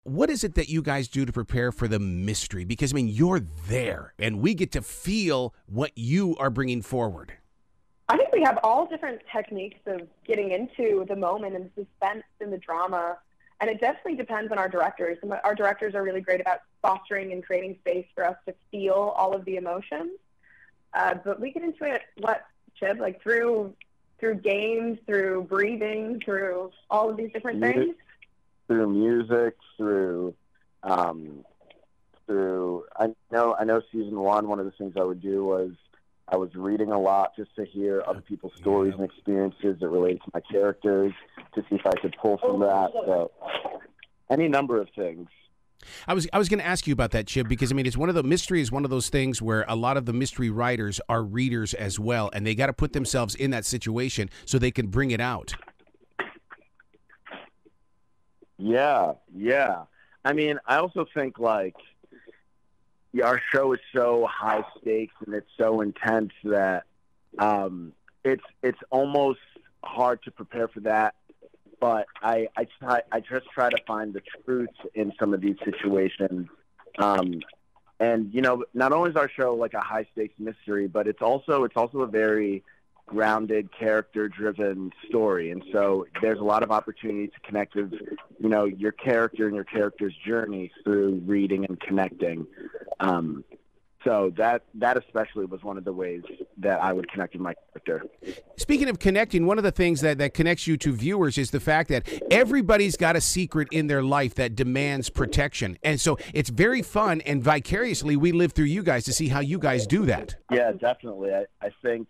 what is it that you guys do to prepare for the mystery? Because, I mean, you're there, and we get to feel what you are bringing forward. I think we have all different techniques of getting into the moment and the suspense and the drama, and it definitely depends on our directors. And our directors are really great about fostering and creating space for us to feel all of the emotions. But we get into it, Chib, like through games, through breathing, through all of these different things. Through music, through I know season one of the things I would do was I was reading a lot just to hear other people's stories and experiences that related to my characters, to see if I could pull from that. So any number of things. I was going to ask you about that, Chib, because, I mean, mystery is one of those things where a lot of the mystery writers are readers as well, and they got to put themselves in that situation so they can bring it out. Yeah. I mean, I also think, like, our show is so high stakes and it's so intense that it's almost hard to prepare for that. But I just try to find the truth in some of these situations. And, you know, not only is our show like a high stakes mystery, but it's also a very grounded, character-driven story. And so there's a lot of opportunity to connect with, you know, your character and your character's journey through reading and connecting. So that especially was one of the ways that I would connect with my character. Speaking of connecting, one of the things that connects you to viewers is the fact that everybody's got a secret in their life that demands protection. And so it's very fun, and vicariously we live through you guys to see how you guys do that. Yeah, definitely. I think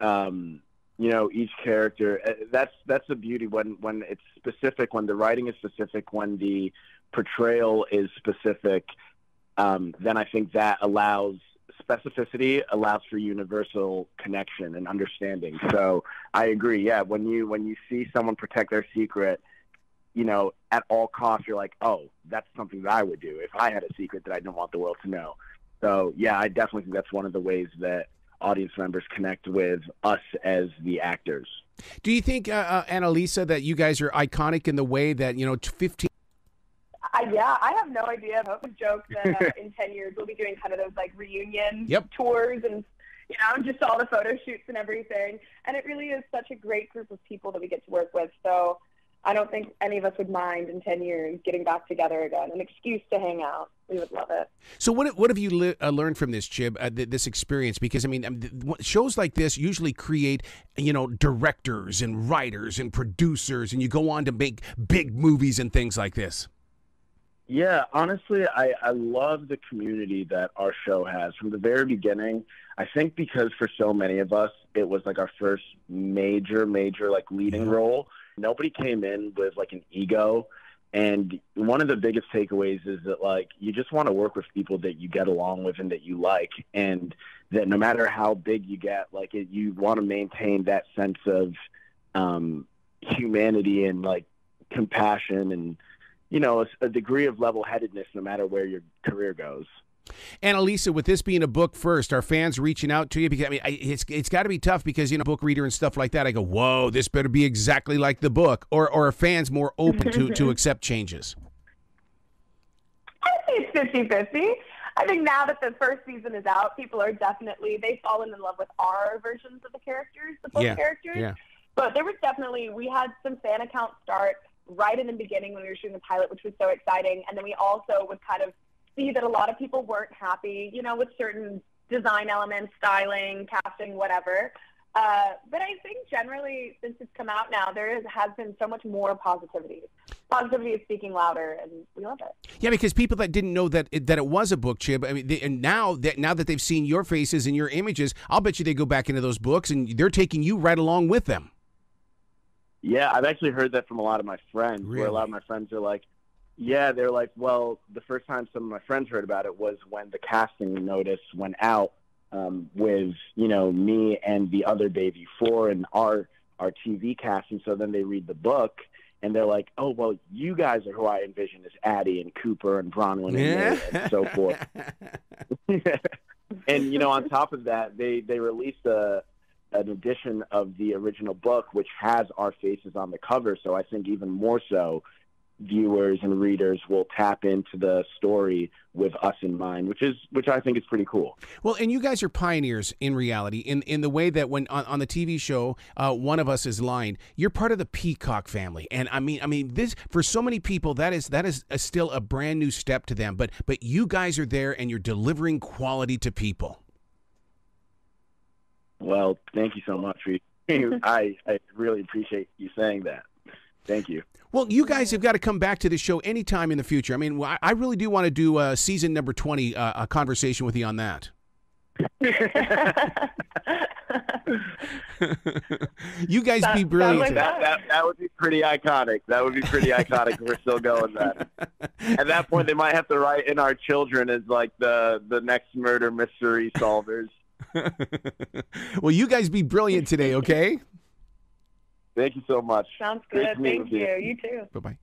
you know, each character, that's the beauty when it's specific, when the writing is specific, when the portrayal is specific. Then I think that specificity allows for universal connection and understanding. So I agree. Yeah. When you see someone protect their secret, you know, at all costs, you're like, oh, that's something that I would do if I had a secret that I didn't want the world to know. So yeah, I definitely think that's one of the ways that audience members connect with us as the actors. Do you think, Annalisa, that you guys are iconic in the way that, you know, 15... Yeah, I have no idea. I would joke that in 10 years we'll be doing kind of those like reunion tours and, you know, just all the photo shoots and everything. And it really is such a great group of people that we get to work with. So I don't think any of us would mind in 10 years getting back together again, an excuse to hang out. We would love it. So what have you learned from this, Chib, this experience? Because, I mean, shows like this usually create, you know, directors and writers and producers, and you go on to make big movies and things like this. Yeah, honestly, I love the community that our show has from the very beginning. I think because for so many of us, it was like our first major like leading role. Nobody came in with like an ego. And one of the biggest takeaways is that, like, you just want to work with people that you get along with and that you like, and that no matter how big you get, like, you want to maintain that sense of humanity and like compassion and, you know, a degree of level-headedness no matter where your career goes. Annalisa, with this being a book first, are fans reaching out to you? Because, I mean, it's got to be tough because, you know, book reader and stuff like that, I go, whoa, this better be exactly like the book. Or are fans more open to accept changes? I think it's 50-50. I think now that the first season is out, people are they've fallen in love with our versions of the characters, the book characters. Yeah. But there was we had some fan accounts start right in the beginning when we were shooting the pilot, which was so exciting. And then we also would kind of see that a lot of people weren't happy, you know, with certain design elements, styling, casting, whatever. But I think generally, since it's come out now, has been so much more positivity. Positivity is speaking louder, and we love it. Yeah, because people that didn't know that it was a book, Chib, I mean, and now that they've seen your faces and your images, I'll bet you they go back into those books, and they're taking you right along with them. Yeah, I've actually heard that from a lot of my friends, Really? where a lot of my friends are like, yeah, they're like, well, the first time some of my friends heard about it was when the casting notice went out with, you know, me and the other Baby 4 and our TV cast. And so then they read the book and they're like, oh, well, you guys are who I envision as Addie and Cooper and Bronwyn and Nate and so forth. And, you know, on top of that, they released an edition of the original book, which has our faces on the cover. So I think even more so, viewers and readers will tap into the story with us in mind, which I think is pretty cool. Well, and you guys are pioneers in reality in the way that when on the TV show, One of Us is Lying, you're part of the Peacock family. And I mean this, for so many people, that is still a brand new step to them, but you guys are there and you're delivering quality to people. Well, thank you so much. I really appreciate you saying that. Thank you. Well, you guys have got to come back to the show anytime in the future. I mean, I really do want to do season number 20, a conversation with you on that. You guys be brilliant. That would be pretty iconic. That would be pretty iconic if we're still going that. At that point, they might have to write in our children as like the next murder mystery solvers. Well, you guys be brilliant today, okay? Thank you so much. Sounds good. Thank you. You too. Bye-bye.